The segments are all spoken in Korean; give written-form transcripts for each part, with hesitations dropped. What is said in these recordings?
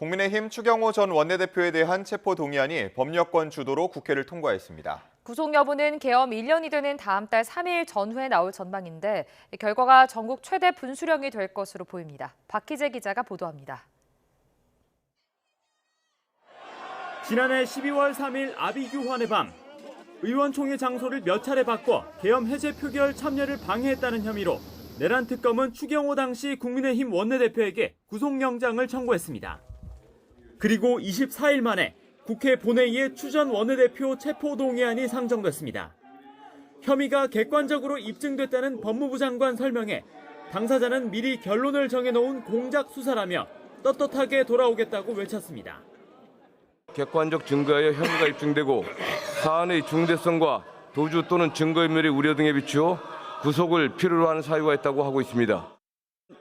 국민의힘 추경호 전 원내대표에 대한 체포동의안이 법여권 주도로 국회를 통과했습니다. 구속 여부는 계엄 1년이 되는 다음 달 3일 전후에 나올 전망인데 결과가 전국 최대 분수령이 될 것으로 보입니다. 박희재 기자가 보도합니다. 지난해 12월 3일 아비규환의 밤, 의원총회 장소를 몇 차례 바꿔 계엄 해제 표결 참여를 방해했다는 혐의로 내란 특검은 추경호 당시 국민의힘 원내대표에게 구속영장을 청구했습니다. 그리고 24일 만에 국회 본회의에 추 전 원내대표 체포동의안이 상정됐습니다. 혐의가 객관적으로 입증됐다는 법무부 장관 설명에 당사자는 미리 결론을 정해놓은 공작 수사라며 떳떳하게 돌아오겠다고 외쳤습니다. 객관적 증거에 혐의가 입증되고 사안의 중대성과 도주 또는 증거인멸의 우려 등에 비추어 구속을 필요로 하는 사유가 있다고 하고 있습니다.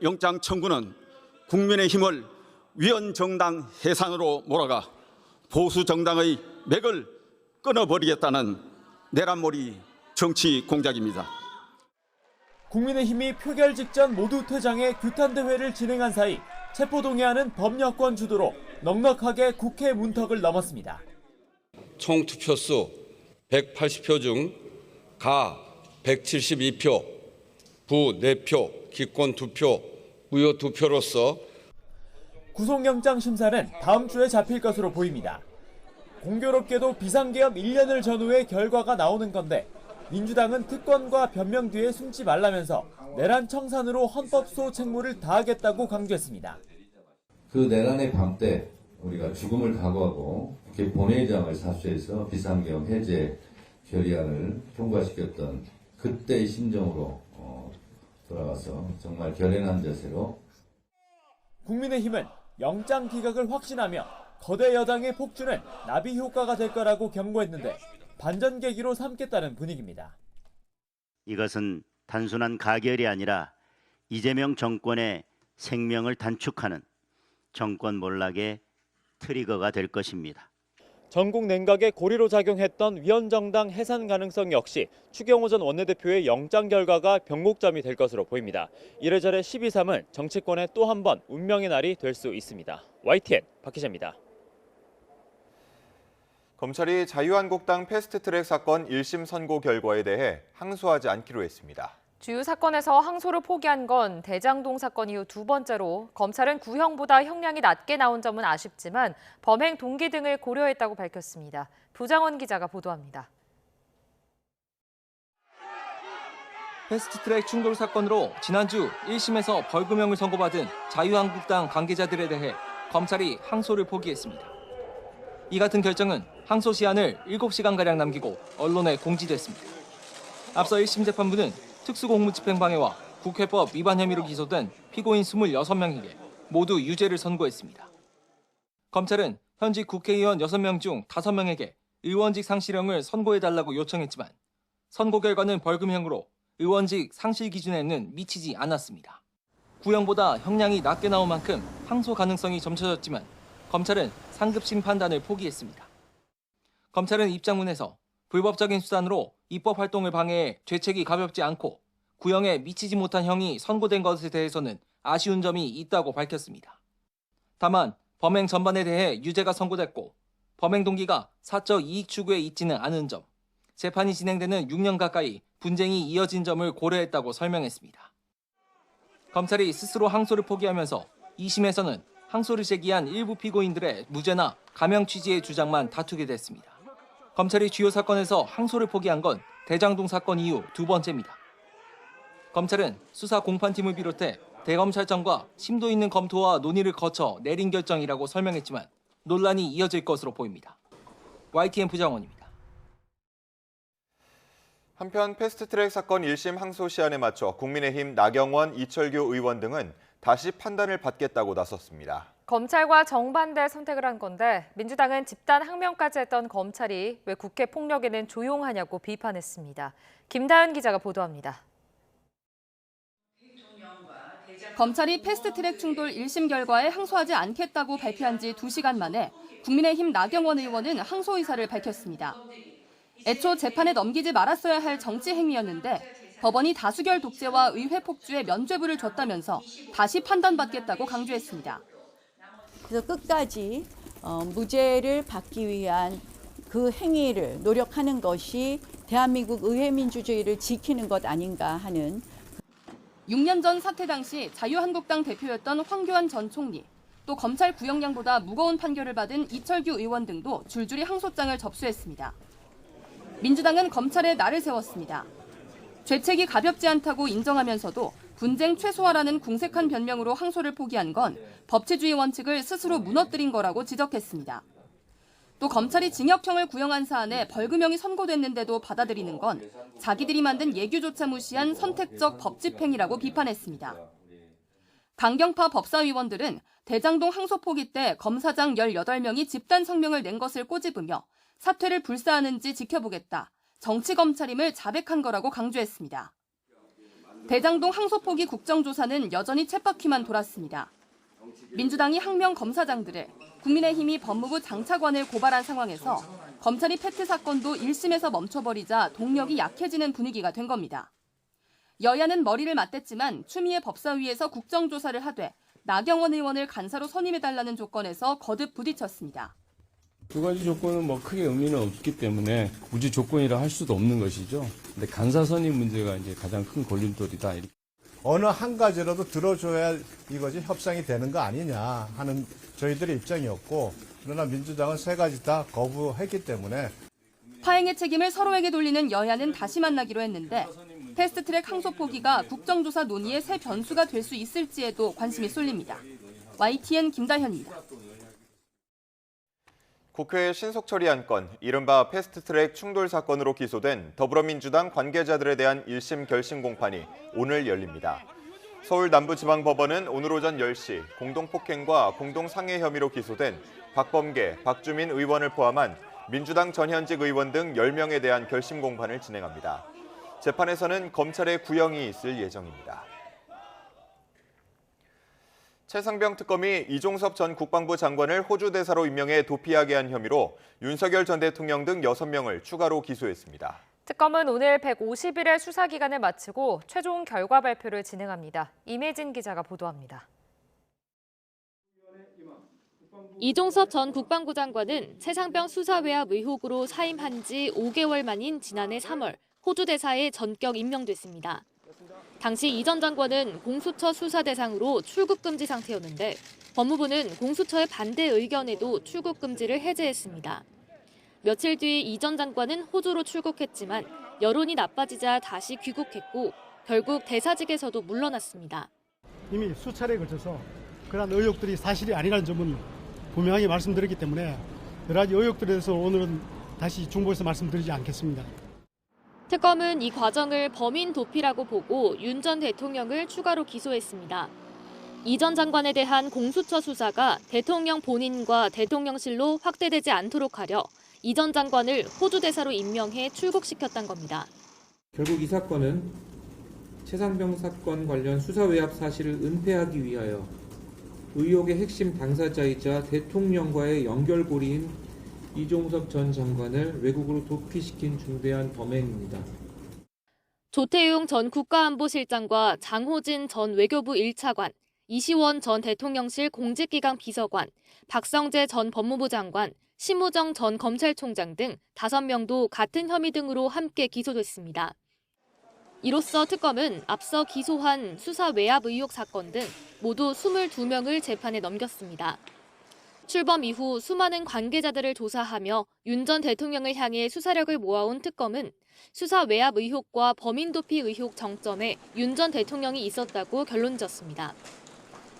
영장 청구는 국민의힘을 위헌정당 해산으로 몰아가 보수정당의 맥을 끊어버리겠다는 내란몰이 정치 공작입니다. 국민의힘이 표결 직전 모두 퇴장해 규탄대회를 진행한 사이 체포동의안은 법여권 주도로 넉넉하게 국회 문턱을 넘었습니다. 총 투표수 180표 중 가 172표, 부 4표, 기권 2표, 무효 2표로서 구속영장 심사는 다음 주에 잡힐 것으로 보입니다. 공교롭게도 비상계엄 1년을 전후에 결과가 나오는 건데 민주당은 특권과 변명 뒤에 숨지 말라면서 내란 청산으로 헌법소 책무를 다하겠다고 강조했습니다. 그 내란의 밤 때 우리가 죽음을 각오하고 국회 본회의장을 사수해서 비상계엄 해제 결의안을 통과시켰던 그때의 심정으로 돌아가서 정말 결연한 자세로 국민의힘은 영장 기각을 확신하며 거대 여당의 폭주는 나비 효과가 될 거라고 경고했는데 반전계기로 삼겠다는 분위기입니다. 이것은 단순한 가결이 아니라 이재명 정권의 생명을 단축하는 정권 몰락의 트리거가 될 것입니다. 전국 냉각에 고리로 작용했던 위헌정당 해산 가능성 역시 추경호 전 원내대표의 영장 결과가 변곡점이 될 것으로 보입니다. 이래저래 12.3은 정치권의 또 한 번 운명의 날이 될 수 있습니다. YTN 박희재입니다. 검찰이 자유한국당 패스트트랙 사건 1심 선고 결과에 대해 항소하지 않기로 했습니다. 주요 사건에서 항소를 포기한 건 대장동 사건 이후 두 번째로 검찰은 구형보다 형량이 낮게 나온 점은 아쉽지만 범행 동기 등을 고려했다고 밝혔습니다. 부장원 기자가 보도합니다. 패스트트랙 충돌 사건으로 지난주 1심에서 벌금형을 선고받은 자유한국당 관계자들에 대해 검찰이 항소를 포기했습니다. 이 같은 결정은 항소 시한을 7시간가량 남기고 언론에 공지됐습니다. 앞서 1심 재판부는 특수공무집행방해와 국회법 위반 혐의로 기소된 피고인 26명에게 모두 유죄를 선고했습니다. 검찰은 현직 국회의원 6명 중 5명에게 의원직 상실형을 선고해달라고 요청했지만 선고 결과는 벌금형으로 의원직 상실 기준에는 미치지 않았습니다. 구형보다 형량이 낮게 나온 만큼 항소 가능성이 점쳐졌지만 검찰은 상급심 판단을 포기했습니다. 검찰은 입장문에서 불법적인 수단으로 입법 활동을 방해해 죄책이 가볍지 않고 구형에 미치지 못한 형이 선고된 것에 대해서는 아쉬운 점이 있다고 밝혔습니다. 다만 범행 전반에 대해 유죄가 선고됐고 범행 동기가 사적 이익 추구에 있지는 않은 점, 재판이 진행되는 6년 가까이 분쟁이 이어진 점을 고려했다고 설명했습니다. 검찰이 스스로 항소를 포기하면서 2심에서는 항소를 제기한 일부 피고인들의 무죄나 감형 취지의 주장만 다투게 됐습니다. 검찰이 주요 사건에서 항소를 포기한 건 대장동 사건 이후 두 번째입니다. 검찰은 수사 공판팀을 비롯해 대검찰청과 심도 있는 검토와 논의를 거쳐 내린 결정이라고 설명했지만 논란이 이어질 것으로 보입니다. YTN 부장원입니다. 한편 패스트트랙 사건 1심 항소 시한에 맞춰 국민의힘 나경원, 이철규 의원 등은 다시 판단을 받겠다고 나섰습니다. 검찰과 정반대 선택을 한 건데 민주당은 집단 항명까지 했던 검찰이 왜 국회 폭력에는 조용하냐고 비판했습니다. 김다현 기자가 보도합니다. 검찰이 패스트트랙 충돌 1심 결과에 항소하지 않겠다고 발표한 지 2시간 만에 국민의힘 나경원 의원은 항소 의사를 밝혔습니다. 애초 재판에 넘기지 말았어야 할 정치 행위였는데 법원이 다수결 독재와 의회 폭주에 면죄부를 줬다면서 다시 판단받겠다고 강조했습니다. 그래서 끝까지 무죄를 받기 위한 그 행위를 노력하는 것이 대한민국 의회 민주주의를 지키는 것 아닌가 하는. 6년 전 사태 당시 자유한국당 대표였던 황교안 전 총리, 또 검찰 구형량보다 무거운 판결을 받은 이철규 의원 등도 줄줄이 항소장을 접수했습니다. 민주당은 검찰에 날을 세웠습니다. 죄책이 가볍지 않다고 인정하면서도 분쟁 최소화라는 궁색한 변명으로 항소를 포기한 건 법치주의 원칙을 스스로 무너뜨린 거라고 지적했습니다. 또 검찰이 징역형을 구형한 사안에 벌금형이 선고됐는데도 받아들이는 건 자기들이 만든 예규조차 무시한 선택적 법집행이라고 비판했습니다. 강경파 법사위원들은 대장동 항소 포기 때 검사장 18명이 집단 성명을 낸 것을 꼬집으며 사퇴를 불사하는지 지켜보겠다, 정치검찰임을 자백한 거라고 강조했습니다. 대장동 항소 포기 국정조사는 여전히 쳇바퀴만 돌았습니다. 민주당이 항명 검사장들을, 국민의힘이 법무부 장차관을 고발한 상황에서 검찰이 패트 사건도 1심에서 멈춰버리자 동력이 약해지는 분위기가 된 겁니다. 여야는 머리를 맞댔지만 추미애 법사위에서 국정조사를 하되 나경원 의원을 간사로 선임해달라는 조건에서 거듭 부딪혔습니다. 두 가지 조건은 뭐 크게 의미는 없기 때문에 굳이 조건이라 할 수도 없는 것이죠. 근데 간사 선임 문제가 이제 가장 큰 걸림돌이다. 어느 한 가지라도 들어줘야 이것이 협상이 되는 거 아니냐 하는 저희들의 입장이었고, 그러나 민주당은 세 가지 다 거부했기 때문에 파행의 책임을 서로에게 돌리는 여야는 다시 만나기로 했는데 패스트트랙 항소 포기가 국정조사 논의의 새 변수가 될 수 있을지에도 관심이 쏠립니다. YTN 김다현입니다. 국회 신속 처리한 건 이른바 패스트트랙 충돌 사건으로 기소된 더불어민주당 관계자들에 대한 1심 결심 공판이 오늘 열립니다. 서울 남부지방법원은 오늘 오전 10시 공동폭행과 공동상해 혐의로 기소된 박범계, 박주민 의원을 포함한 민주당 전현직 의원 등 10명에 대한 결심 공판을 진행합니다. 재판에서는 검찰의 구형이 있을 예정입니다. 최상병 특검이 이종섭 전 국방부 장관을 호주 대사로 임명해 도피하게 한 혐의로 윤석열 전 대통령 등 6명을 추가로 기소했습니다. 특검은 오늘 150일의 수사 기간을 마치고 최종 결과 발표를 진행합니다. 임혜진 기자가 보도합니다. 이종섭 전 국방부 장관은 최상병 수사 외압 의혹으로 사임한 지 5개월 만인 지난해 3월 호주 대사에 전격 임명됐습니다. 당시 이 전 장관은 공수처 수사 대상으로 출국 금지 상태였는데 법무부는 공수처의 반대 의견에도 출국 금지를 해제했습니다. 며칠 뒤 이 전 장관은 호주로 출국했지만 여론이 나빠지자 다시 귀국했고 결국 대사직에서도 물러났습니다. 이미 수차례에 걸쳐서 그러한 의혹들이 사실이 아니라는 점은 분명하게 말씀드렸기 때문에 여러 가지 의혹들에 대해서 오늘은 다시 중보해서 말씀드리지 않겠습니다. 특검은 이 과정을 범인 도피라고 보고 윤 전 대통령을 추가로 기소했습니다. 이 전 장관에 대한 공수처 수사가 대통령 본인과 대통령실로 확대되지 않도록 하려 이 전 장관을 호주 대사로 임명해 출국시켰던 겁니다. 결국 이 사건은 최상병 사건 관련 수사 외압 사실을 은폐하기 위하여 의혹의 핵심 당사자이자 대통령과의 연결고리인 이종섭 전 장관을 외국으로 도피시킨 중대한 범행입니다. 조태용 전 국가안보실장과 장호진 전 외교부 1차관, 이시원 전 대통령실 공직기강 비서관, 박성재 전 법무부 장관, 심우정 전 검찰총장 등 5명도 같은 혐의 등으로 함께 기소됐습니다. 이로써 특검은 앞서 기소한 수사 외압 의혹 사건 등 모두 22명을 재판에 넘겼습니다. 출범 이후 수많은 관계자들을 조사하며 윤 전 대통령을 향해 수사력을 모아온 특검은 수사 외압 의혹과 범인 도피 의혹 정점에 윤 전 대통령이 있었다고 결론지었습니다.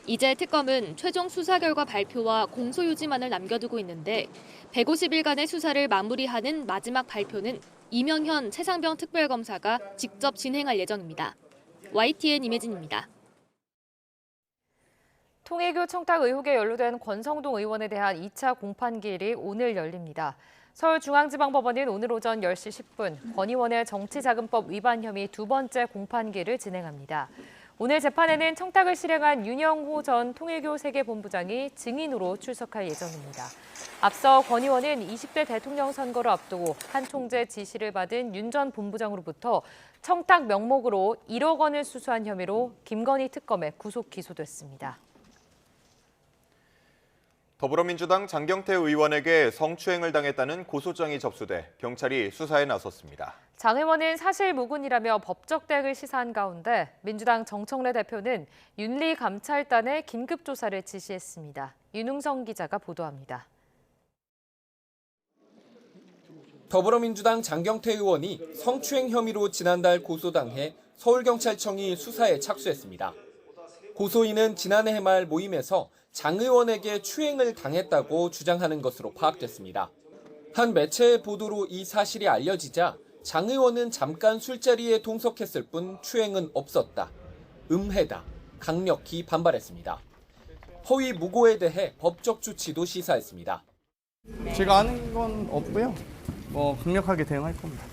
이제 특검은 최종 수사 결과 발표와 공소유지만을 남겨두고 있는데 150일간의 수사를 마무리하는 마지막 발표는 이명현 최상병 특별검사가 직접 진행할 예정입니다. YTN 임혜진입니다. 통일교 청탁 의혹에 연루된 권성동 의원에 대한 2차 공판기일이 오늘 열립니다. 서울중앙지방법원은 오늘 오전 10시 10분 권 의원의 정치자금법 위반 혐의 두 번째 공판기일을 진행합니다. 오늘 재판에는 청탁을 실행한 윤영호 전 통일교 세계본부장이 증인으로 출석할 예정입니다. 앞서 권 의원은 20대 대통령 선거를 앞두고 한 총재 지시를 받은 윤 전 본부장으로부터 청탁 명목으로 1억 원을 수수한 혐의로 김건희 특검에 구속 기소됐습니다. 더불어민주당 장경태 의원에게 성추행을 당했다는 고소장이 접수돼 경찰이 수사에 나섰습니다. 장 의원은 사실무근이라며 법적 대응을 시사한 가운데 민주당 정청래 대표는 윤리감찰단에 긴급조사를 지시했습니다. 윤웅성 기자가 보도합니다. 더불어민주당 장경태 의원이 성추행 혐의로 지난달 고소당해 서울경찰청이 수사에 착수했습니다. 고소인은 지난해 말 모임에서 장 의원에게 추행을 당했다고 주장하는 것으로 파악됐습니다. 한 매체의 보도로 이 사실이 알려지자 장 의원은 잠깐 술자리에 동석했을 뿐 추행은 없었다. 음해다. 강력히 반발했습니다. 허위 무고에 대해 법적 조치도 시사했습니다. 제가 아는 건 없고요. 강력하게 대응할 겁니다.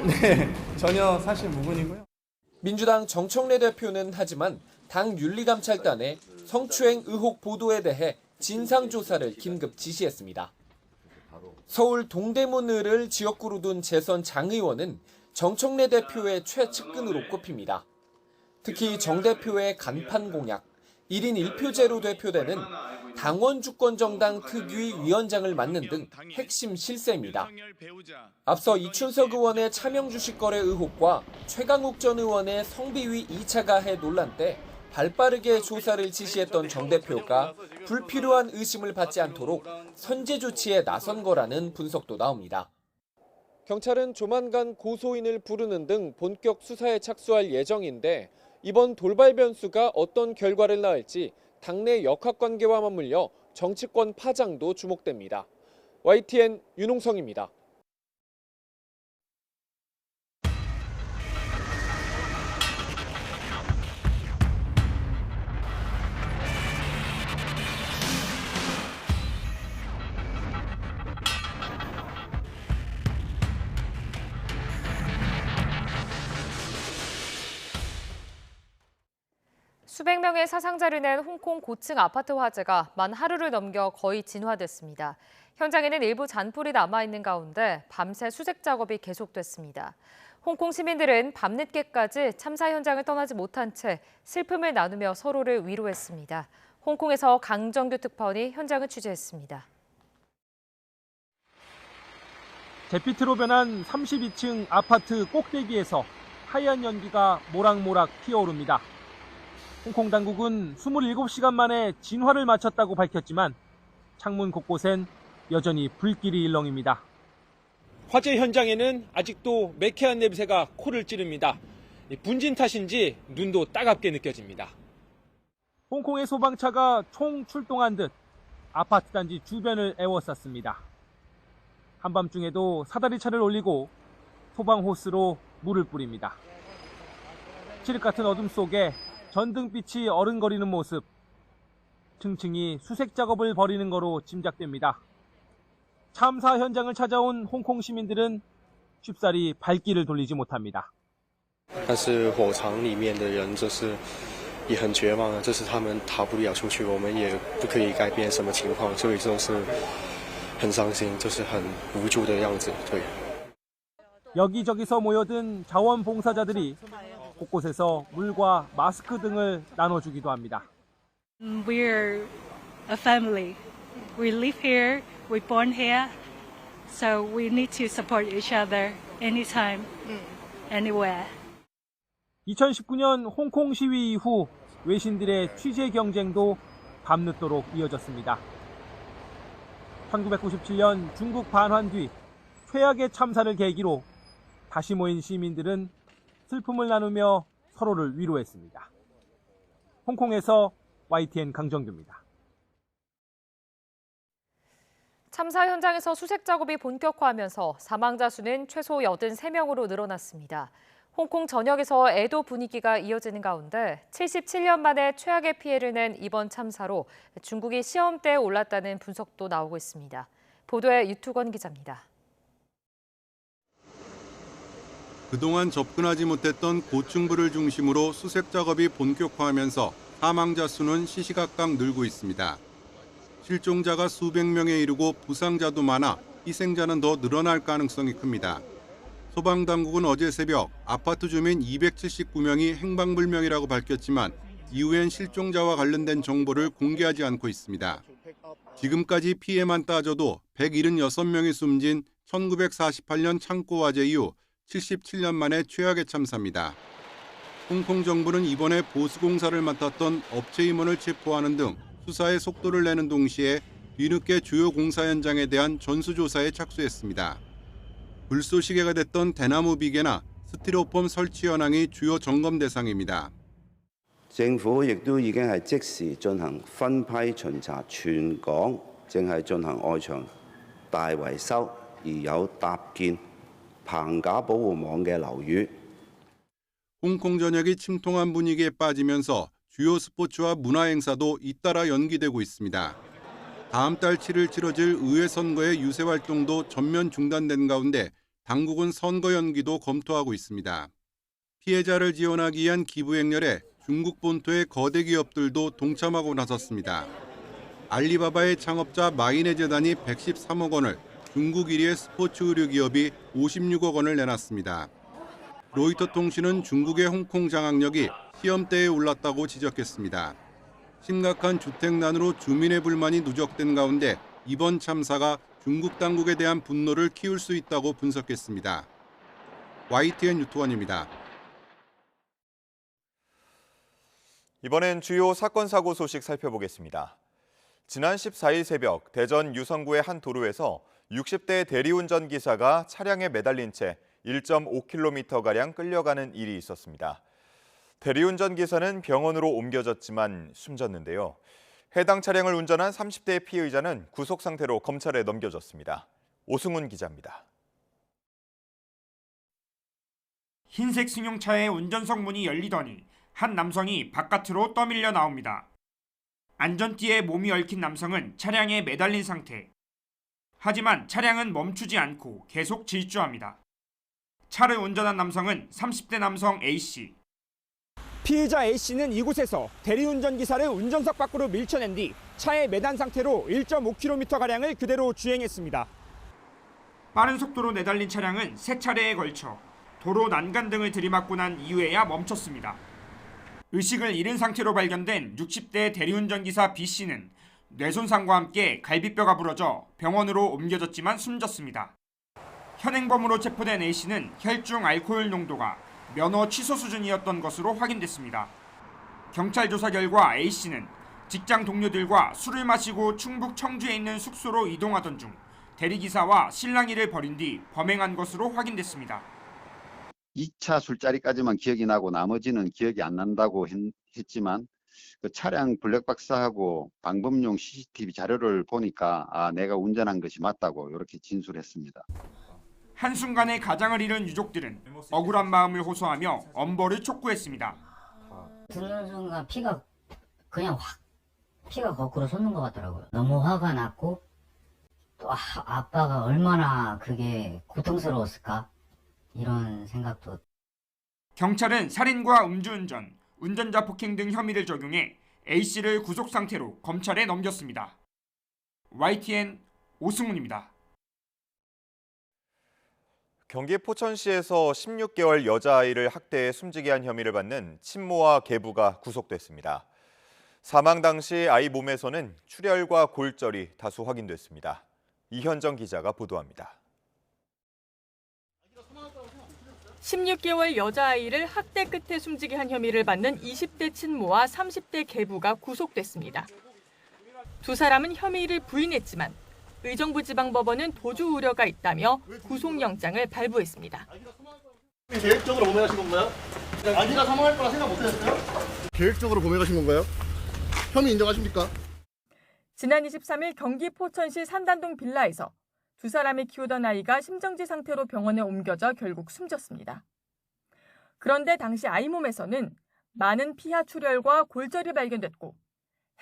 네, 전혀 사실 무근이고요. 민주당 정청래 대표는 하지만 당 윤리감찰단에 성추행 의혹 보도에 대해 진상조사를 긴급 지시했습니다. 서울 동대문을을 지역구로 둔 재선 장 의원은 정청래 대표의 최측근으로 꼽힙니다. 특히 정 대표의 간판 공약, 1인 1표제로 대표되는 당원 주권 정당 특위 위원장을 맡는 등 핵심 실세입니다. 앞서 이춘석 의원의 차명 주식 거래 의혹과 최강욱 전 의원의 성비위 2차 가해 논란 때 발빠르게 조사를 지시했던 정 대표가 불필요한 의심을 받지 않도록 선제 조치에 나선 거라는 분석도 나옵니다. 경찰은 조만간 고소인을 부르는 등 본격 수사에 착수할 예정인데 이번 돌발 변수가 어떤 결과를 낳을지 당내 역학관계와 맞물려 정치권 파장도 주목됩니다. YTN 윤홍성입니다. 수백 명의 사상자를 낸 홍콩 고층 아파트 화재가 만 하루를 넘겨 거의 진화됐습니다. 현장에는 일부 잔불이 남아있는 가운데 밤새 수색 작업이 계속됐습니다. 홍콩 시민들은 밤늦게까지 참사 현장을 떠나지 못한 채 슬픔을 나누며 서로를 위로했습니다. 홍콩에서 강정규 특파원이 현장을 취재했습니다. 잿빛으로 변한 32층 아파트 꼭대기에서 하얀 연기가 모락모락 피어오릅니다. 홍콩 당국은 27시간 만에 진화를 마쳤다고 밝혔지만 창문 곳곳엔 여전히 불길이 일렁입니다. 화재 현장에는 아직도 매캐한 냄새가 코를 찌릅니다. 분진 탓인지 눈도 따갑게 느껴집니다. 홍콩의 소방차가 총 출동한 듯 아파트 단지 주변을 에워쌌습니다. 한밤중에도 사다리차를 올리고 소방 호스로 물을 뿌립니다. 칠흑 같은 어둠 속에 전등빛이 어른거리는 모습, 층층이 수색 작업을 벌이는 거로 짐작됩니다. 참사 현장을 찾아온 홍콩 시민들은 쉽사리 발길을 돌리지 못합니다. 但是火场里面的人就是也很绝望，就是他们逃不了出去，我们也不可以改变什么情况，所以就是很伤心，就是很无助的样子。对。 여기저기서 모여든 자원봉사자들이 곳곳에서 물과 마스크 등을 나눠주기도 합니다. We're a family. We live here, we born here, so we need to support each other anytime, anywhere. 2019년 홍콩 시위 이후 외신들의 취재 경쟁도 밤늦도록 이어졌습니다. 1997년 중국 반환 뒤 최악의 참사를 계기로 다시 모인 시민들은 슬픔을 나누며 서로를 위로했습니다. 홍콩에서 YTN 강정규입니다. 참사 현장에서 수색 작업이 본격화하면서 사망자 수는 최소 83명으로 늘어났습니다. 홍콩 전역에서 애도 분위기가 이어지는 가운데 77년 만에 최악의 피해를 낸 이번 참사로 중국이 시험대에 올랐다는 분석도 나오고 있습니다. 보도에 유투건 기자입니다. 그동안 접근하지 못했던 고층부를 중심으로 수색 작업이 본격화하면서 사망자 수는 시시각각 늘고 있습니다. 실종자가 수백 명에 이르고 부상자도 많아 희생자는 더 늘어날 가능성이 큽니다. 소방당국은 어제 새벽 아파트 주민 279명이 행방불명이라고 밝혔지만 이후엔 실종자와 관련된 정보를 공개하지 않고 있습니다. 지금까지 피해만 따져도 176명이 숨진 1948년 창고 화재 이후 77년 만에 최악의 참사입니다. 홍콩 정부는 이번에 보수공사를 맡았던 업체 임원을 체포하는 등 수사에 속도를 내는 동시에 뒤늦게 주요 공사 현장에 대한 전수조사에 착수했습니다. 불쏘시개가 됐던 대나무 비계나 스티로폼 설치 현황이 주요 점검 대상입니다. 政府亦都已經係即時進行分批巡查全港正係進行外牆大維修而有搭建棚架保護網嘅樓宇。 홍콩 전역이 침통한 분위기에 빠지면서 주요 스포츠와 문화 행사도 잇따라 연기되고 있습니다. 다음 달 7일 치러질 의회 선거의 유세 활동도 전면 중단된 가운데 당국은 선거 연기도 검토하고 있습니다. 피해자를 지원하기 위한 기부 행렬에 중국 본토의 거대 기업들도 동참하고 나섰습니다. 알리바바의 창업자 마이네 재단이 113억 원을, 중국 1위의 스포츠 의류 기업이 56억 원을 내놨습니다. 로이터 통신은 중국의 홍콩 장악력이 시험대에 올랐다고 지적했습니다. 심각한 주택난으로 주민의 불만이 누적된 가운데 이번 참사가 중국 당국에 대한 분노를 키울 수 있다고 분석했습니다. YTN 유토원입니다. 이번엔 주요 사건 사고 소식 살펴보겠습니다. 지난 14일 새벽 대전 유성구의 한 도로에서 60대 대리운전 기사가 차량에 매달린 채 1.5km가량 끌려가는 일이 있었습니다. 대리운전 기사는 병원으로 옮겨졌지만 숨졌는데요. 해당 차량을 운전한 30대 피의자는 구속 상태로 검찰에 넘겨졌습니다. 오승훈 기자입니다. 흰색 승용차의 운전석 문이 열리더니 한 남성이 바깥으로 떠밀려 나옵니다. 안전띠에 몸이 얽힌 남성은 차량에 매달린 상태. 하지만 차량은 멈추지 않고 계속 질주합니다. 차를 운전한 남성은 30대 남성 A씨. 피의자 A씨는 이곳에서 대리운전 기사를 운전석 밖으로 밀쳐낸 뒤 차에 매단 상태로 1.5km가량을 그대로 주행했습니다. 빠른 속도로 내달린 차량은 세 차례에 걸쳐 도로 난간 등을 들이맞고 난 이후에야 멈췄습니다. 의식을 잃은 상태로 발견된 60대 대리운전 기사 B씨는 뇌손상과 함께 갈비뼈가 부러져 병원으로 옮겨졌지만 숨졌습니다. 현행범으로 체포된 A씨는 혈중 알코올 농도가 면허 취소 수준이었던 것으로 확인됐습니다. 경찰 조사 결과 A씨는 직장 동료들과 술을 마시고 충북 청주에 있는 숙소로 이동하던 중 대리기사와 실랑이를 벌인 뒤 범행한 것으로 확인됐습니다. 2차 술자리까지만 기억이 나고 나머지는 기억이 안 난다고 했지만 그 차량 블랙박스하고 방범용 CCTV 자료를 보니까 내가 운전한 것이 맞다고 이렇게 진술했습니다. 한순간에 가장을 잃은 유족들은 억울한 마음을 호소하며 엄벌을 촉구했습니다. 듣는 순간 피가 거꾸로 솟는 것 같더라고요. 너무 화가 났고 또 아빠가 얼마나 그게 고통스러웠을까 이런 생각도. 경찰은 살인과 음주운전, 운전자 폭행 등 혐의를 적용해 A씨를 구속 상태로 검찰에 넘겼습니다. YTN 오승훈입니다. 경기 포천시에서 16개월 여자아이를 학대해 숨지게 한 혐의를 받는 친모와 계부가 구속됐습니다. 사망 당시 아이 몸에서는 출혈과 골절이 다수 확인됐습니다. 이현정 기자가 보도합니다. 16개월 여자아이를 학대 끝에 숨지게 한 혐의를 받는 20대 친모와 30대 계부가 구속됐습니다. 두 사람은 혐의를 부인했지만 의정부지방법원은 도주 우려가 있다며 구속영장을 발부했습니다. 계획적으로 범행하신 건가요? 아기가 사망할 거라 생각 못하셨어요? 계획적으로 범행하신 건가요? 혐의 인정하십니까? 지난 23일 경기 포천시 산단동 빌라에서 두 사람이 키우던 아이가 심정지 상태로 병원에 옮겨져 결국 숨졌습니다. 그런데 당시 아이 몸에서는 많은 피하 출혈과 골절이 발견됐고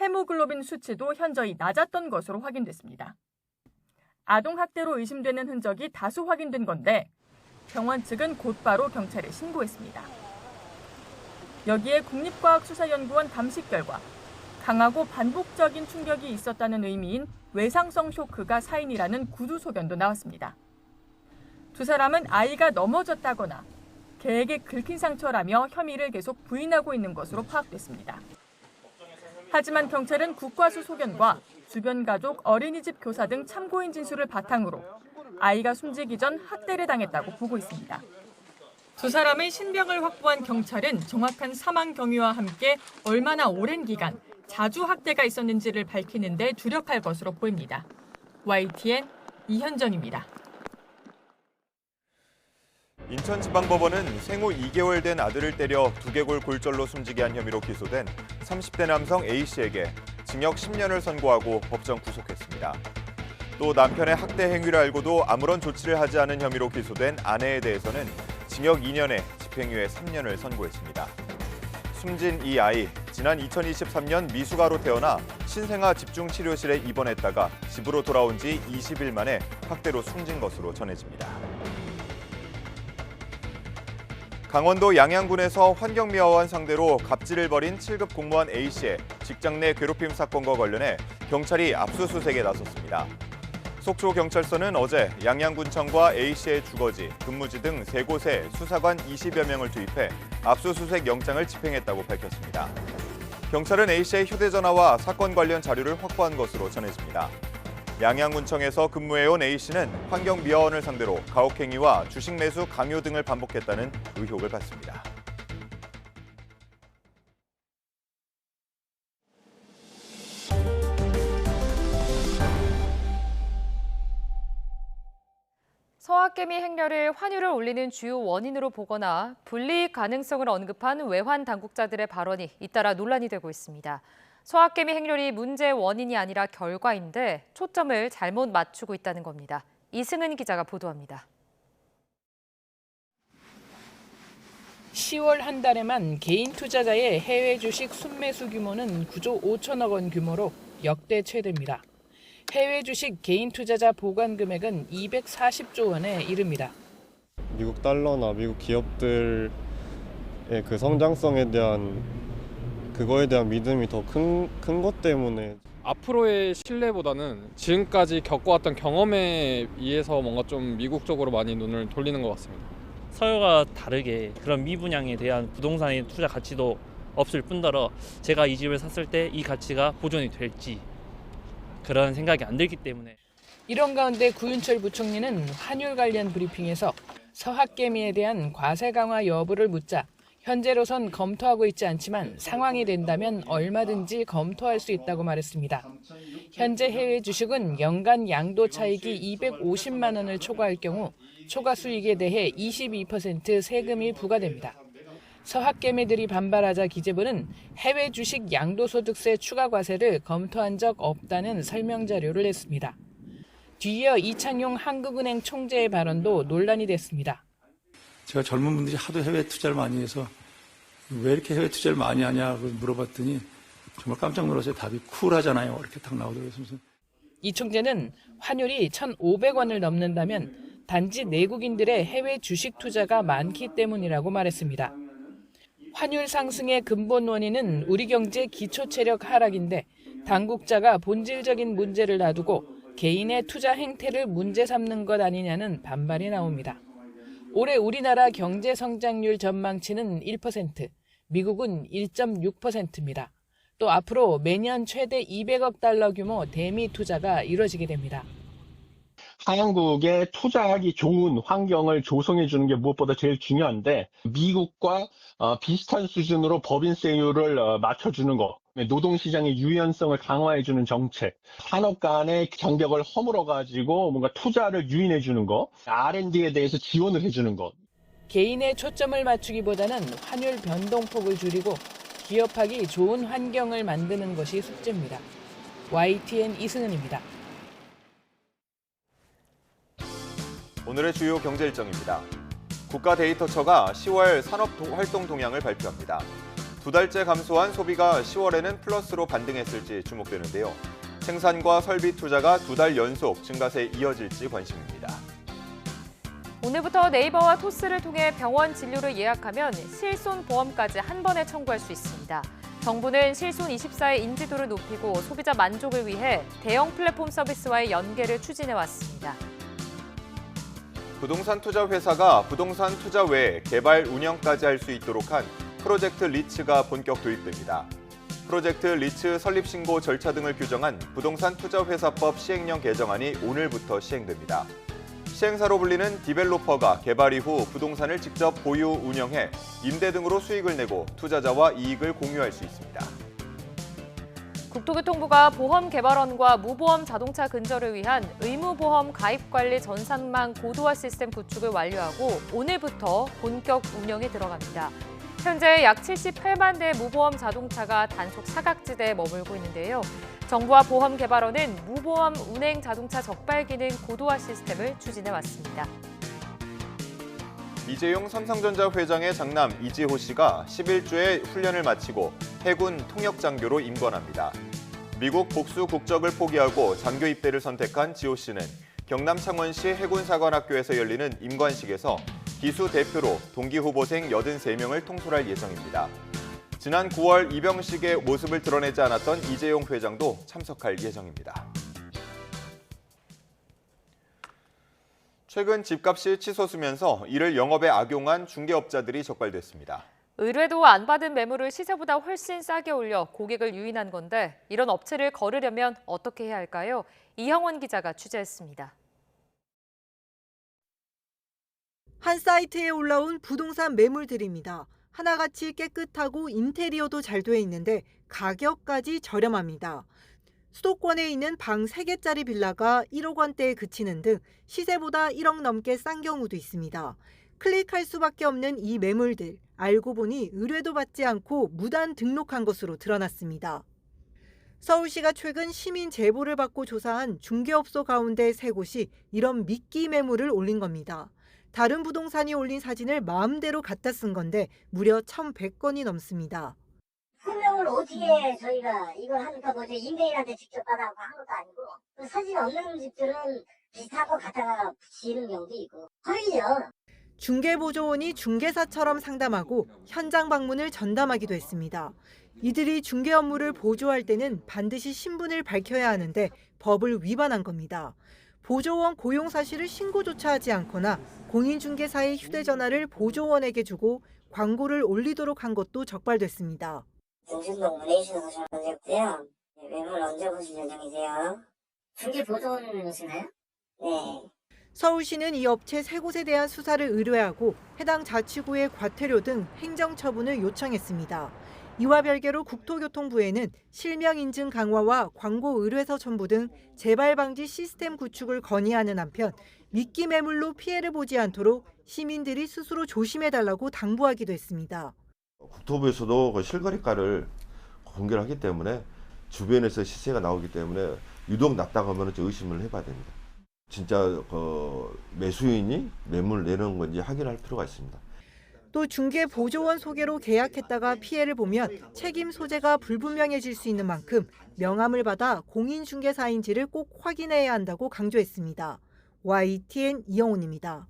헤모글로빈 수치도 현저히 낮았던 것으로 확인됐습니다. 아동학대로 의심되는 흔적이 다수 확인된 건데 병원 측은 곧바로 경찰에 신고했습니다. 여기에 국립과학수사연구원 감식 결과 강하고 반복적인 충격이 있었다는 의미인 외상성 쇼크가 사인이라는 구두 소견도 나왔습니다. 두 사람은 아이가 넘어졌다거나 개에게 긁힌 상처라며 혐의를 계속 부인하고 있는 것으로 파악됐습니다. 하지만 경찰은 국과수 소견과 주변 가족, 어린이집 교사 등 참고인 진술을 바탕으로 아이가 숨지기 전 학대를 당했다고 보고 있습니다. 두 사람의 신병을 확보한 경찰은 정확한 사망 경위와 함께 얼마나 오랜 기간 자주 학대가 있었는지를 밝히는 데 주력할 것으로 보입니다. YTN 이현정입니다. 인천지방법원은 생후 2개월 된 아들을 때려 두개골 골절로 숨지게 한 혐의로 기소된 30대 남성 A씨에게 징역 10년을 선고하고 법정 구속했습니다. 또 남편의 학대 행위를 알고도 아무런 조치를 하지 않은 혐의로 기소된 아내에 대해서는 징역 2년에 집행유예 3년을 선고했습니다. 숨진 이 아이, 지난 2023년 미숙아로 태어나 신생아 집중치료실에 입원했다가 집으로 돌아온 지 20일 만에 학대로 숨진 것으로 전해집니다. 강원도 양양군에서 환경미화원 상대로 갑질을 벌인 7급 공무원 A씨의 직장 내 괴롭힘 사건과 관련해 경찰이 압수수색에 나섰습니다. 속초경찰서는 어제 양양군청과 A씨의 주거지, 근무지 등 3곳에 수사관 20여 명을 투입해 압수수색 영장을 집행했다고 밝혔습니다. 경찰은 A씨의 휴대전화와 사건 관련 자료를 확보한 것으로 전해집니다. 양양군청에서 근무해온 A씨는 환경미화원을 상대로 가혹행위와 주식 매수 강요 등을 반복했다는 의혹을 받습니다. 서학개미 행렬을 환율을 올리는 주요 원인으로 보거나 불이익 가능성을 언급한 외환 당국자들의 발언이 잇따라 논란이 되고 있습니다. 서학개미 행렬이 문제의 원인이 아니라 결과인데 초점을 잘못 맞추고 있다는 겁니다. 이승은 기자가 보도합니다. 10월 한 달에만 개인 투자자의 해외 주식 순매수 규모는 9조 5천억 원 규모로 역대 최대입니다. 해외 주식 개인 투자자 보관 금액은 240조 원에 이릅니다. 미국 달러나 미국 기업들의 그 성장성에 대한 그거에 대한 믿음이 더 큰 것 때문에 앞으로의 신뢰보다는 지금까지 겪어왔던 경험에 의해서 뭔가 좀 미국 쪽으로 많이 눈을 돌리는 것 같습니다. 서로가 다르게 그런 미분양에 대한 부동산의 투자 가치도 없을 뿐더러 제가 이 집을 샀을 때 이 가치가 보존이 될지 그런 생각이 안 들기 때문에. 이런 가운데 구윤철 부총리는 환율 관련 브리핑에서 서학개미에 대한 과세 강화 여부를 묻자 현재로선 검토하고 있지 않지만 상황이 된다면 얼마든지 검토할 수 있다고 말했습니다. 현재 해외 주식은 연간 양도 차익이 250만 원을 초과할 경우 초과 수익에 대해 22% 세금이 부과됩니다. 서학개미들이 반발하자 기재부는 해외 주식 양도소득세 추가 과세를 검토한 적 없다는 설명 자료를 냈습니다. 뒤이어 이창용 한국은행 총재의 발언도 논란이 됐습니다. 제가 젊은 분들이 하도 해외 투자를 많이 해서 왜 이렇게 해외 투자를 많이 하냐고 물어봤더니 정말 깜짝 놀랐어요. 답이 쿨하잖아요. 이렇게 딱 나오더라고요. 이 총재는 환율이 1,500원을 넘는다면 단지 내국인들의 해외 주식 투자가 많기 때문이라고 말했습니다. 환율 상승의 근본 원인은 우리 경제 기초체력 하락인데 당국자가 본질적인 문제를 놔두고 개인의 투자 행태를 문제 삼는 것 아니냐는 반발이 나옵니다. 올해 우리나라 경제 성장률 전망치는 1%, 미국은 1.6%입니다. 또 앞으로 매년 최대 200억 달러 규모 대미 투자가 이뤄지게 됩니다. 한국에 투자하기 좋은 환경을 조성해 주는 게 무엇보다 제일 중요한데 미국과 비슷한 수준으로 법인세율을 맞춰주는 거, 노동시장의 유연성을 강화해 주는 정책, 산업 간의 장벽을 허물어가지고 뭔가 투자를 유인해 주는 거, R&D에 대해서 지원을 해주는 것. 개인의 초점을 맞추기보다는 환율 변동폭을 줄이고 기업하기 좋은 환경을 만드는 것이 숙제입니다. YTN 이승은입니다. 오늘의 주요 경제 일정입니다. 국가데이터처가 10월 산업활동 동향을 발표합니다. 2달째 감소한 소비가 10월에는 플러스로 반등했을지 주목되는데요. 생산과 설비 투자가 2달 연속 증가세에 이어질지 관심입니다. 오늘부터 네이버와 토스를 통해 병원 진료를 예약하면 실손보험까지 한 번에 청구할 수 있습니다. 정부는 실손24의 인지도를 높이고 소비자 만족을 위해 대형 플랫폼 서비스와의 연계를 추진해왔습니다. 부동산 투자 회사가 부동산 투자 외에 개발 운영까지 할 수 있도록 한 프로젝트 리츠가 본격 도입됩니다. 프로젝트 리츠 설립 신고 절차 등을 규정한 부동산 투자회사법 시행령 개정안이 오늘부터 시행됩니다. 시행사로 불리는 디벨로퍼가 개발 이후 부동산을 직접 보유, 운영해 임대 등으로 수익을 내고 투자자와 이익을 공유할 수 있습니다. 국토교통부가 보험개발원과 무보험 자동차 근저를 위한 의무보험 가입관리 전산망 고도화 시스템 구축을 완료하고 오늘부터 본격 운영에 들어갑니다. 현재 약 78만 대 무보험 자동차가 단속 사각지대에 머물고 있는데요. 정부와 보험개발원은 무보험 운행 자동차 적발 기능 고도화 시스템을 추진해 왔습니다. 이재용 삼성전자 회장의 장남 이지호 씨가 11주의 훈련을 마치고 해군 통역장교로 임관합니다. 미국 복수 국적을 포기하고 장교 입대를 선택한 지호 씨는 경남 창원시 해군사관학교에서 열리는 임관식에서 기수 대표로 동기 후보생 83명을 통솔할 예정입니다. 지난 9월 입영식의 모습을 드러내지 않았던 이재용 회장도 참석할 예정입니다. 최근 집값이 치솟으면서 이를 영업에 악용한 중개업자들이 적발됐습니다. 의뢰도 안 받은 매물을 시세보다 훨씬 싸게 올려 고객을 유인한 건데 이런 업체를 거르려면 어떻게 해야 할까요? 이형원 기자가 취재했습니다. 한 사이트에 올라온 부동산 매물들입니다. 하나같이 깨끗하고 인테리어도 잘 돼 있는데 가격까지 저렴합니다. 수도권에 있는 방 3개짜리 빌라가 1억 원대에 그치는 등 시세보다 1억 넘게 싼 경우도 있습니다. 클릭할 수밖에 없는 이 매물들, 알고 보니 의뢰도 받지 않고 무단 등록한 것으로 드러났습니다. 서울시가 최근 시민 제보를 받고 조사한 중개업소 가운데 3곳이 이런 미끼 매물을 올린 겁니다. 다른 부동산이 올린 사진을 마음대로 갖다 쓴 건데 무려 1,100건이 넘습니다. 설명을 어떻게 저희가 이걸 하니까 뭐죠? 임대인한테 직접 받아갖고 한 것도 아니고 그 사진 없는 집들은 비슷한 거 갖다가 붙이는 경우도 있고 허위죠. 중개보조원이 중개사처럼 상담하고 현장 방문을 전담하기도 했습니다. 이들이 중개 업무를 보조할 때는 반드시 신분을 밝혀야 하는데 법을 위반한 겁니다. 보조원 고용 사실을 신고조차 하지 않거나 공인중개사의 휴대전화를 보조원에게 주고 광고를 올리도록 한 것도 적발됐습니다. 등신동 문의주시는 거 잘못했고요. 매물 언제 보실 예정이세요? 중개 보조원이시나요? 네. 서울시는 이 업체 3곳에 대한 수사를 의뢰하고 해당 자치구의 과태료 등 행정처분을 요청했습니다. 이와 별개로 국토교통부에는 실명 인증 강화와 광고 의뢰서 첨부 등 재발 방지 시스템 구축을 건의하는 한편 미끼 매물로 피해를 보지 않도록 시민들이 스스로 조심해달라고 당부하기도 했습니다. 국토부에서도 그 실거래가를 공개를 하기 때문에 주변에서 시세가 나오기 때문에 유독 낮다고 하면 의심을 해봐야 됩니다. 진짜 매수인이 매물을 내놓은 건지 확인할 필요가 있습니다. 또 중개 보조원 소개로 계약했다가 피해를 보면 책임 소재가 불분명해질 수 있는 만큼 명함을 받아 공인중개사인지를 꼭 확인해야 한다고 강조했습니다. YTN 이영훈입니다.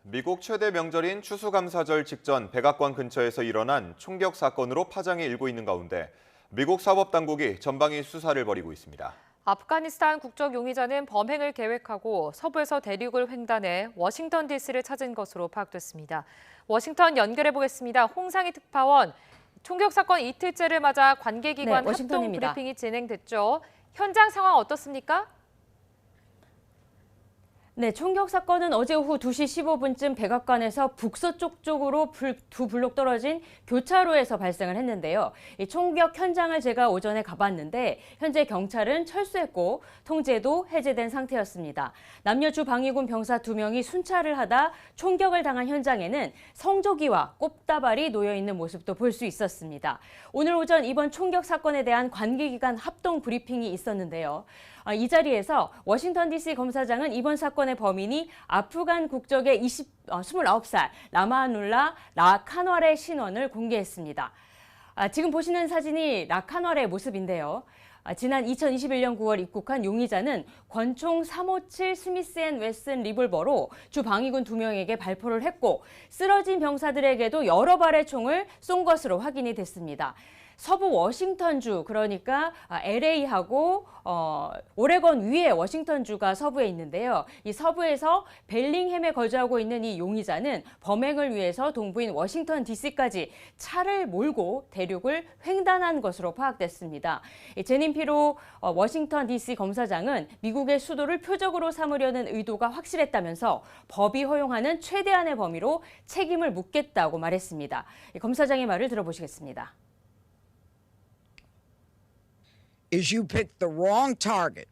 미국 최대 명절인 추수감사절 직전 백악관 근처에서 일어난 총격 사건으로 파장이 일고 있는 가운데 미국 사법당국이 전방위 수사를 벌이고 있습니다. 아프가니스탄 국적 용의자는 범행을 계획하고 서부에서 대륙을 횡단해 워싱턴 DC를 찾은 것으로 파악됐습니다. 워싱턴 연결해 보겠습니다. 홍상희 특파원, 총격 사건 이틀째를 맞아 관계기관 합동 브리핑이 진행됐죠. 현장 상황 어떻습니까? 네, 총격 사건은 어제 오후 2시 15분쯤 백악관에서 북서쪽 쪽으로 두 블록 떨어진 교차로에서 발생을 했는데요. 이 총격 현장을 제가 오전에 가봤는데 현재 경찰은 철수했고 통제도 해제된 상태였습니다. 남녀 주방위군 병사 2명이 순찰을 하다 총격을 당한 현장에는 성조기와 꽃다발이 놓여 있는 모습도 볼 수 있었습니다. 오늘 오전 이번 총격 사건에 대한 관계기관 합동 브리핑이 있었는데요. 이 자리에서 워싱턴 DC 검사장은 이번 사건의 범인이 아프간 국적의 29살 라마눌라 라칸왈의 신원을 공개했습니다. 지금 보시는 사진이 라칸왈의 모습인데요. 지난 2021년 9월 입국한 용의자는 권총 357 스미스 앤 웨슨 리볼버로 주 방위군 2명에게 발포를 했고 쓰러진 병사들에게도 여러 발의 총을 쏜 것으로 확인이 됐습니다. 서부 워싱턴주, 그러니까 LA하고 오레건 위에 워싱턴주가 서부에 있는데요. 이 서부에서 벨링햄에 거주하고 있는 이 용의자는 범행을 위해서 동부인 워싱턴 DC까지 차를 몰고 대륙을 횡단한 것으로 파악됐습니다. 제닌 피로 워싱턴 DC 검사장은 미국의 수도를 표적으로 삼으려는 의도가 확실했다면서 법이 허용하는 최대한의 범위로 책임을 묻겠다고 말했습니다. 검사장의 말을 들어보시겠습니다. is you pick the wrong target,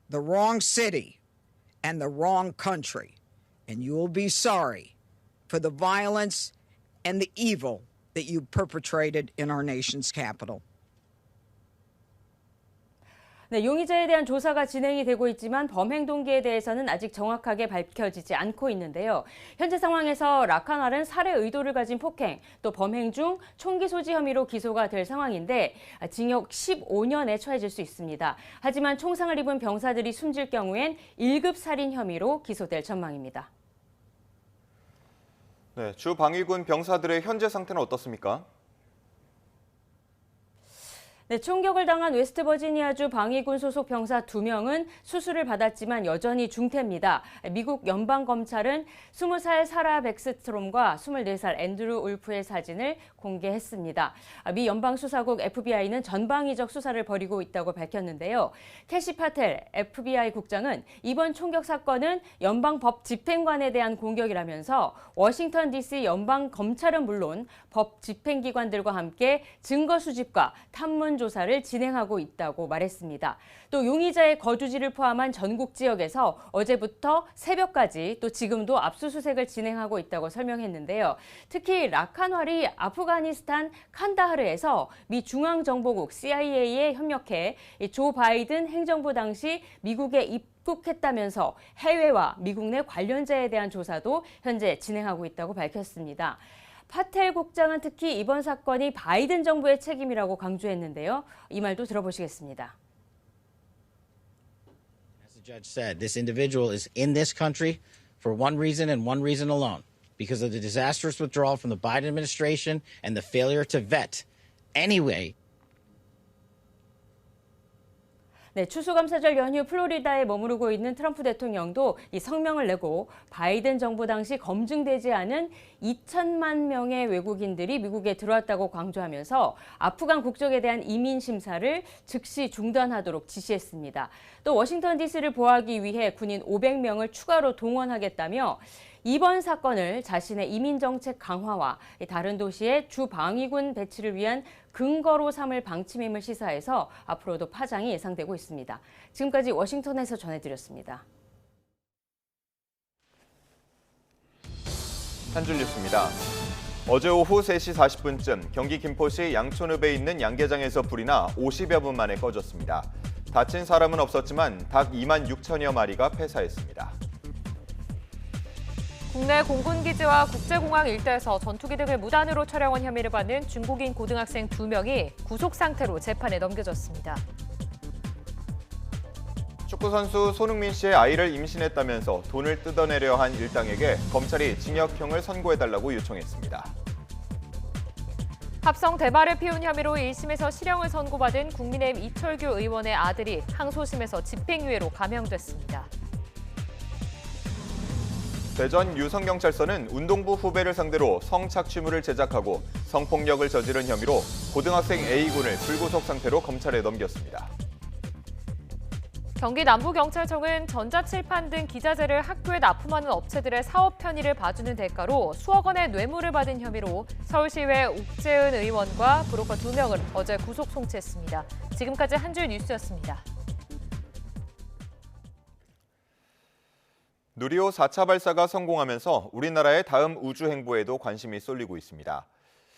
the wrong city, and the wrong country, and you will be sorry for the violence and the evil that you perpetrated in our nation's capital. 네, 용의자에 대한 조사가 진행이 되고 있지만 범행 동기에 대해서는 아직 정확하게 밝혀지지 않고 있는데요. 현재 상황에서 라카날은 살해 의도를 가진 폭행, 또 범행 중 총기 소지 혐의로 기소가 될 상황인데 징역 15년에 처해질 수 있습니다. 하지만 총상을 입은 병사들이 숨질 경우엔 1급 살인 혐의로 기소될 전망입니다. 네, 주 방위군 병사들의 현재 상태는 어떻습니까? 네, 총격을 당한 웨스트버지니아주 방위군 소속 병사 2명은 수술을 받았지만 여전히 중태입니다. 미국 연방검찰은 20살 사라 백스트롬과 24살 앤드루 울프의 사진을 공개했습니다. 미 연방수사국 FBI는 전방위적 수사를 벌이고 있다고 밝혔는데요. 캐시 파텔 FBI 국장은 이번 총격 사건은 연방법 집행관에 대한 공격이라면서 워싱턴 DC 연방검찰은 물론 법 집행기관들과 함께 증거 수집과 탐문 조사를 진행하고 있다고 말했습니다. 또 용의자의 거주지를 포함한 전국 지역에서 어제부터 새벽까지 또 지금도 압수수색을 진행하고 있다고 설명했는데요. 특히 라칸왈이 아프가니스탄 칸다하르에서 미 중앙정보국 CIA에 협력해 조 바이든 행정부 당시 미국에 입국했다면서 해외와 미국 내 관련자에 대한 조사도 현재 진행하고 있다고 밝혔습니다. 파텔 국장은 특히 이번 사건이 바이든 정부의 책임이라고 강조했는데요. 이 말도 들어보시겠습니다. As the judge said, this individual is in this country for one reason and one reason alone, because of the disastrous withdrawal from the Biden administration and the failure to vet anyway. 네, 추수감사절 연휴 플로리다에 머무르고 있는 트럼프 대통령도 이 성명을 내고 바이든 정부 당시 검증되지 않은 2천만 명의 외국인들이 미국에 들어왔다고 강조하면서 아프간 국적에 대한 이민 심사를 즉시 중단하도록 지시했습니다. 또 워싱턴 DC를 보호하기 위해 군인 500명을 추가로 동원하겠다며 이번 사건을 자신의 이민 정책 강화와 다른 도시의 주 방위군 배치를 위한 근거로 삼을 방침임을 시사해서 앞으로도 파장이 예상되고 있습니다. 지금까지 워싱턴에서 전해드렸습니다. 한 줄 뉴스입니다. 어제 오후 3시 40분쯤 경기 김포시 양촌읍에 있는 양계장에서 불이 나 50여 분 만에 꺼졌습니다. 다친 사람은 없었지만 닭 2만 6천여 마리가 폐사했습니다. 국내 공군기지와 국제공항 일대에서 전투기 등을 무단으로 촬영한 혐의를 받는 중국인 고등학생 2명이 구속 상태로 재판에 넘겨졌습니다. 축구선수 손흥민 씨의 아이를 임신했다면서 돈을 뜯어내려 한 일당에게 검찰이 징역형을 선고해달라고 요청했습니다. 합성 대마를 피운 혐의로 1심에서 실형을 선고받은 국민의힘 이철규 의원의 아들이 항소심에서 집행유예로 감형됐습니다. 대전 유성경찰서는 운동부 후배를 상대로 성착취물을 제작하고 성폭력을 저지른 혐의로 고등학생 A군을 불구속 상태로 검찰에 넘겼습니다. 경기 남부경찰청은 전자칠판 등 기자재를 학교에 납품하는 업체들의 사업 편의를 봐주는 대가로 수억 원의 뇌물을 받은 혐의로 서울시의회 옥재은 의원과 브로커 2명을 어제 구속 송치했습니다. 지금까지 한 줄 뉴스였습니다. 누리호 4차 발사가 성공하면서 우리나라의 다음 우주 행보에도 관심이 쏠리고 있습니다.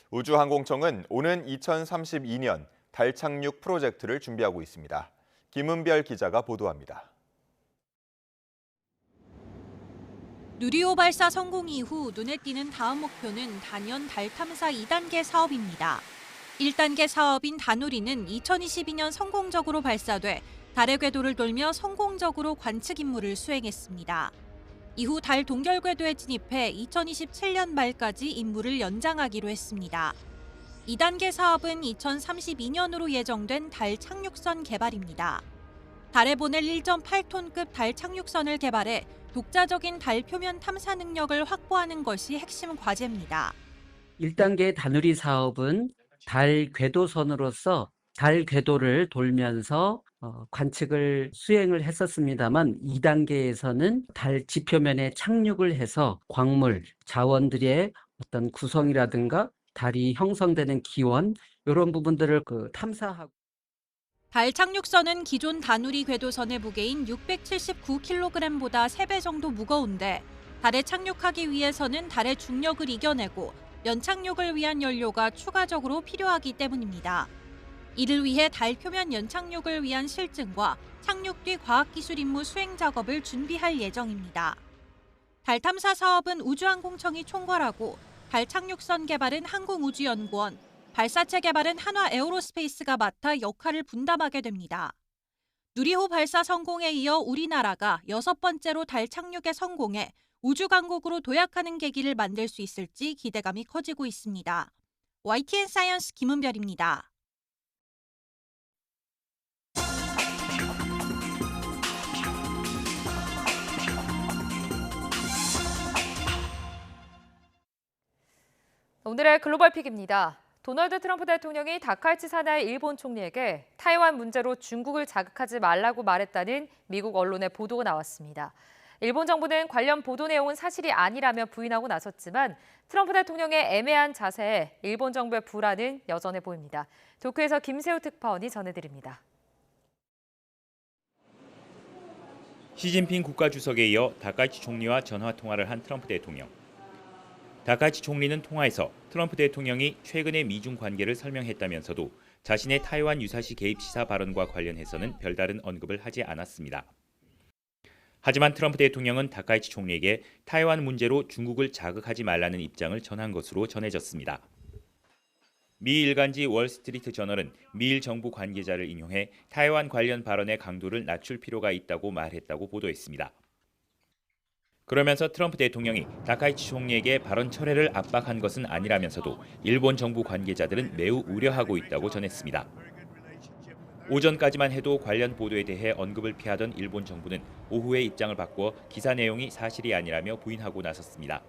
우주항공청은 오는 2032년 달 착륙 프로젝트를 준비하고 있습니다. 김은별 기자가 보도합니다. 누리호 발사 성공 이후 눈에 띄는 다음 목표는 단연 달 탐사 2단계 사업입니다. 1단계 사업인 다누리는 2022년 성공적으로 발사돼 달의 궤도를 돌며 성공적으로 관측 임무를 수행했습니다. 이후 달 동결 궤도에 진입해 2027년 말까지 임무를 연장하기로 했습니다. 2단계 사업은 2032년으로 예정된 달 착륙선 개발입니다. 달에 보낼 1.8톤급 달 착륙선을 개발해 독자적인 달 표면 탐사 능력을 확보하는 것이 핵심 과제입니다. 1단계 다누리 사업은 달 궤도선으로서 달 궤도를 돌면서 관측을 수행을 했었습니다만 2단계에서는 달 지표면에 착륙을 해서 광물, 자원들의 어떤 구성이라든가 달이 형성되는 기원 이런 부분들을 탐사하고 달 착륙선은 기존 다누리 궤도선의 무게인 679kg보다 3배 정도 무거운데 달에 착륙하기 위해서는 달의 중력을 이겨내고 연착륙을 위한 연료가 추가적으로 필요하기 때문입니다. 이를 위해 달 표면 연착륙을 위한 실증과 착륙 뒤 과학기술 임무 수행 작업을 준비할 예정입니다. 달 탐사 사업은 우주항공청이 총괄하고 달 착륙선 개발은 항공우주연구원, 발사체 개발은 한화에어로스페이스가 맡아 역할을 분담하게 됩니다. 누리호 발사 성공에 이어 우리나라가 6번째로 달 착륙에 성공해 우주 강국으로 도약하는 계기를 만들 수 있을지 기대감이 커지고 있습니다. YTN 사이언스 김은별입니다. 오늘의 글로벌 픽입니다. 도널드 트럼프 대통령이 다카이치 사나이 일본 총리에게 타이완 문제로 중국을 자극하지 말라고 말했다는 미국 언론의 보도가 나왔습니다. 일본 정부는 관련 보도 내용은 사실이 아니라며 부인하고 나섰지만 트럼프 대통령의 애매한 자세에 일본 정부의 불안은 여전해 보입니다. 도쿄에서 김세우 특파원이 전해드립니다. 시진핑 국가주석에 이어 다카이치 총리와 전화 통화를 한 트럼프 대통령. 다카이치 총리는 통화에서 트럼프 대통령이 최근의 미중 관계를 설명했다면서도 자신의 타이완 유사시 개입 시사 발언과 관련해서는 별다른 언급을 하지 않았습니다. 하지만 트럼프 대통령은 다카이치 총리에게 타이완 문제로 중국을 자극하지 말라는 입장을 전한 것으로 전해졌습니다. 미 일간지 월스트리트 저널은 미일 정부 관계자를 인용해 타이완 관련 발언의 강도를 낮출 필요가 있다고 말했다고 보도했습니다. 그러면서 트럼프 대통령이 다카이치 총리에게 발언 철회를 압박한 것은 아니라면서도 일본 정부 관계자들은 매우 우려하고 있다고 전했습니다. 오전까지만 해도 관련 보도에 대해 언급을 피하던 일본 정부는 오후에 입장을 바꾸어 기사 내용이 사실이 아니라며 부인하고 나섰습니다.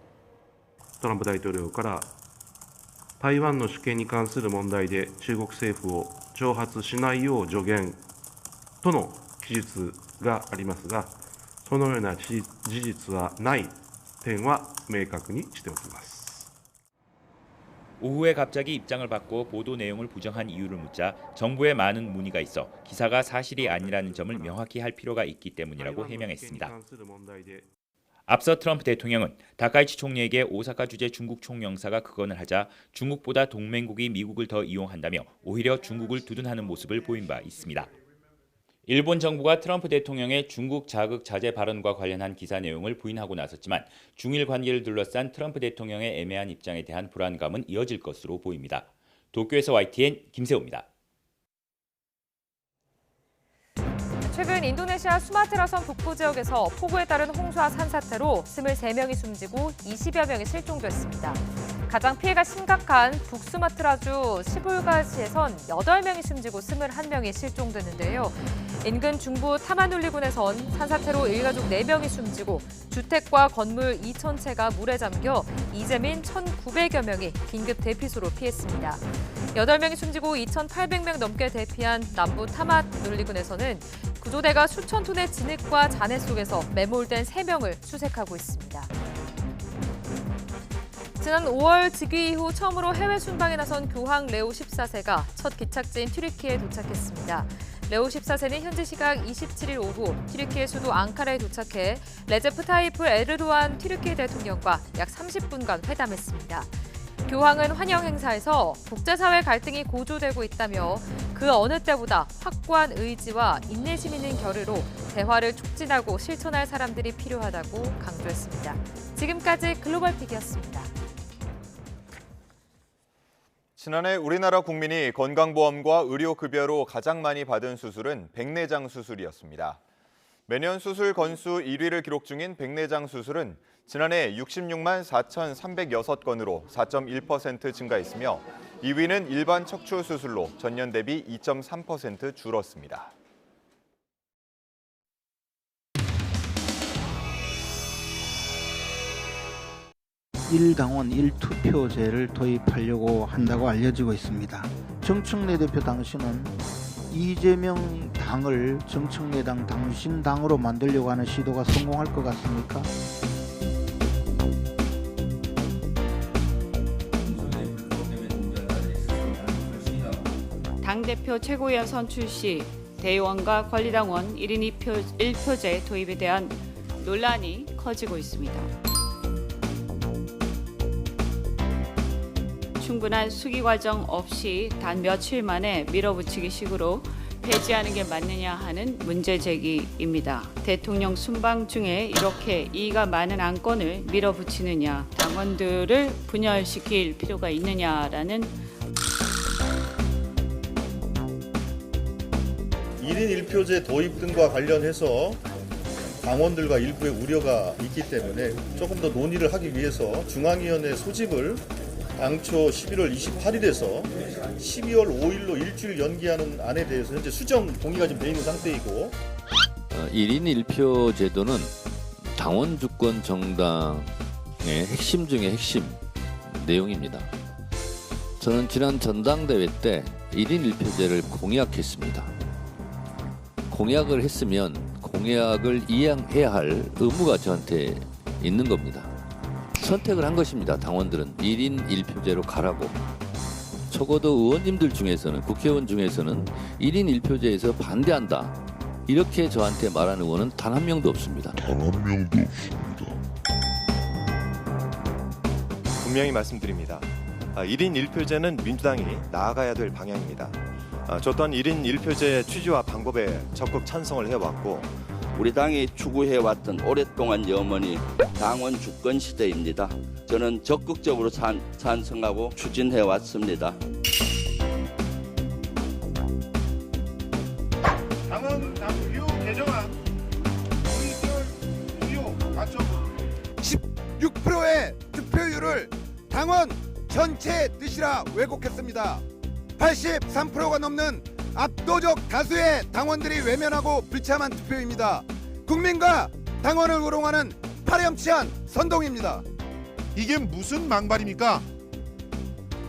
トランプ大統領から台湾の主権に関する問題で中国政府を挑発しないよう助言との記述がありますが、そのような事実はない点は明確にしておきます。 오후에 갑자기 입장을 바꿔 보도 내용을 부정한 이유를 묻자 정부에 많은 문의가 있어 기사가 사실이 아니라는 점을 명확히 할 필요가 있기 때문이라고 해명했습니다. 앞서 트럼프 대통령은 다카이치 총리에게 오사카 주재 중국 총영사가 극언을 하자 중국보다 동맹국이 미국을 더 이용한다며 오히려 중국을 두둔하는 모습을 보인 바 있습니다. 일본 정부가 트럼프 대통령의 중국 자극 자제 발언과 관련한 기사 내용을 부인하고 나섰지만 중일 관계를 둘러싼 트럼프 대통령의 애매한 입장에 대한 불안감은 이어질 것으로 보입니다. 도쿄에서 YTN 김세호입니다. 최근 인도네시아 수마트라섬 북부 지역에서 폭우에 따른 홍수와 산사태로 23명이 숨지고 20여 명이 실종됐습니다. 가장 피해가 심각한 북수마트라주 시불가시에선 8명이 숨지고 21명이 실종됐는데요. 인근 중부 타마눌리군에선 산사태로 일가족 4명이 숨지고 주택과 건물 2,000채가 물에 잠겨 이재민 1,900여 명이 긴급 대피소로 피했습니다. 8명이 숨지고 2,800명 넘게 대피한 남부 타마눌리군에서는 구조대가 수천 톤의 진흙과 잔해 속에서 매몰된 3명을 수색하고 있습니다. 지난 5월 즉위 이후 처음으로 해외 순방에 나선 교황 레오 14세가 첫 기착지인 튀르키예에 도착했습니다. 레오 14세는 현지 시각 27일 오후 튀르키예 수도 앙카라에 도착해 레제프 타이프 에르도안 튀르키예 대통령과 약 30분간 회담했습니다. 교황은 환영 행사에서 국제사회 갈등이 고조되고 있다며 그 어느 때보다 확고한 의지와 인내심 있는 결의로 대화를 촉진하고 실천할 사람들이 필요하다고 강조했습니다. 지금까지 글로벌 픽이었습니다. 지난해 우리나라 국민이 건강보험과 의료급여로 가장 많이 받은 수술은 백내장 수술이었습니다. 매년 수술 건수 1위를 기록 중인 백내장 수술은 지난해 66만 4,306건으로 4.1% 증가했으며 2위는 일반 척추 수술로 전년 대비 2.3% 줄었습니다. 일당원 1투표제를 도입하려고 한다고 알려지고 있습니다. 정청래 대표 당시는 이재명 당을 정청래 당 당신당으로 만들려고 하는 시도가 성공할 것 같습니까? 당대표 최고위원 선출 시 대의원과 권리당원 1인 1표제 도입에 대한 논란이 커지고 있습니다. 충분한 수기 과정 없이 단 며칠 만에 밀어붙이기 식으로 폐지하는 게 맞느냐 하는 문제 제기입니다. 대통령 순방 중에 이렇게 이의가 많은 안건을 밀어붙이느냐, 당원들을 분열시킬 필요가 있느냐라는 1인 1표제 도입 등과 관련해서 당원들과 일부의 우려가 있기 때문에 조금 더 논의를 하기 위해서 중앙위원회 소집을 당초 11월 28일에서 12월 5일로 일주일 연기하는 안에 대해서 현재 수정 동의가 지금 돼 있는 상태이고 1인 1표 제도는 당원 주권 정당의 핵심 중의 핵심 내용입니다. 저는 지난 전당대회 때 1인 1표제를 공약했습니다. 공약을 했으면 공약을 이행해야 할 의무가 저한테 있는 겁니다. 선택을 한 것입니다. 당원들은 1인 1표제로 가라고. 적어도 의원님들 중에서는, 국회의원 중에서는 1인 1표제에서 반대한다. 이렇게 저한테 말하는 의원은 단 한 명도 없습니다. 단 한 명도 없습니다. 분명히 말씀드립니다. 1인 1표제는 민주당이 나아가야 될 방향입니다. 저 또한 1인 1표제의 취지와 방법에 적극 찬성을 해왔고 우리 당이 추구해왔던 오랫동안 염원이 당원 주권 시대입니다. 저는 적극적으로 찬성하고 추진해왔습니다. 당원 당규 개정안 의결 수요 가처분 16%의 득표율을 당원 전체 뜻이라 왜곡했습니다. 83%가 넘는 압도적 다수의 당원들이 외면하고 불참한 투표입니다. 국민과 당원을 우롱하는 파렴치한 선동입니다. 이게 무슨 망발입니까?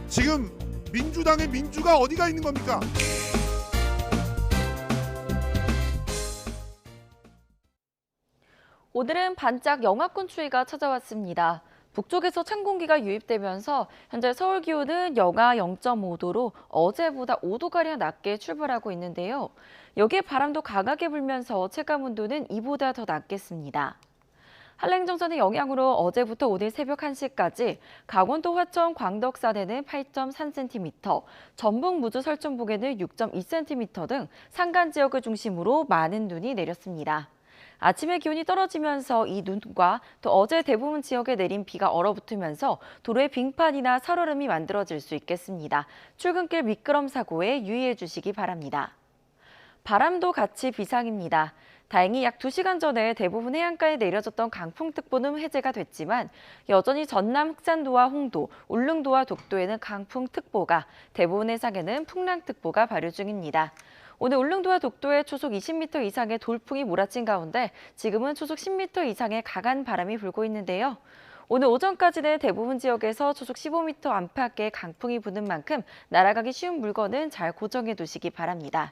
지금 민주당의 민주가 어디가 있는 겁니까? 오늘은 반짝 영하권 추위가 찾아왔습니다. 북쪽에서 찬 공기가 유입되면서 현재 서울 기온은 영하 0.5도로 어제보다 5도가량 낮게 출발하고 있는데요. 여기에 바람도 강하게 불면서 체감 온도는 이보다 더 낮겠습니다. 한랭정선의 영향으로 어제부터 오늘 새벽 1시까지 강원도 화천 광덕산에는 8.3cm, 전북 무주 설전봉에는 6.2cm 등 산간 지역을 중심으로 많은 눈이 내렸습니다. 아침에 기온이 떨어지면서 이 눈과 또 어제 대부분 지역에 내린 비가 얼어붙으면서 도로에 빙판이나 살얼음이 만들어질 수 있겠습니다. 출근길 미끄럼 사고에 유의해 주시기 바랍니다. 바람도 같이 비상입니다. 다행히 약 2시간 전에 대부분 해안가에 내려졌던 강풍특보는 해제가 됐지만 여전히 전남 흑산도와 홍도, 울릉도와 독도에는 강풍특보가, 대부분 해상에는 풍랑특보가 발효 중입니다. 오늘 울릉도와 독도에 초속 20m 이상의 돌풍이 몰아친 가운데 지금은 초속 10m 이상의 강한 바람이 불고 있는데요. 오늘 오전까지는 대부분 지역에서 초속 15m 안팎의 강풍이 부는 만큼 날아가기 쉬운 물건은 잘 고정해 두시기 바랍니다.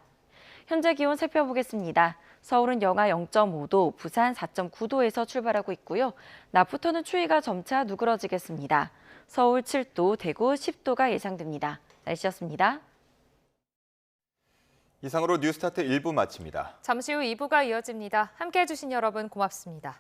현재 기온 살펴보겠습니다. 서울은 영하 0.5도, 부산 4.9도에서 출발하고 있고요. 낮부터는 추위가 점차 누그러지겠습니다. 서울 7도, 대구 10도가 예상됩니다. 날씨였습니다. 이상으로 뉴스타트 1부 마칩니다. 잠시 후 2부가 이어집니다. 함께해 주신 여러분 고맙습니다.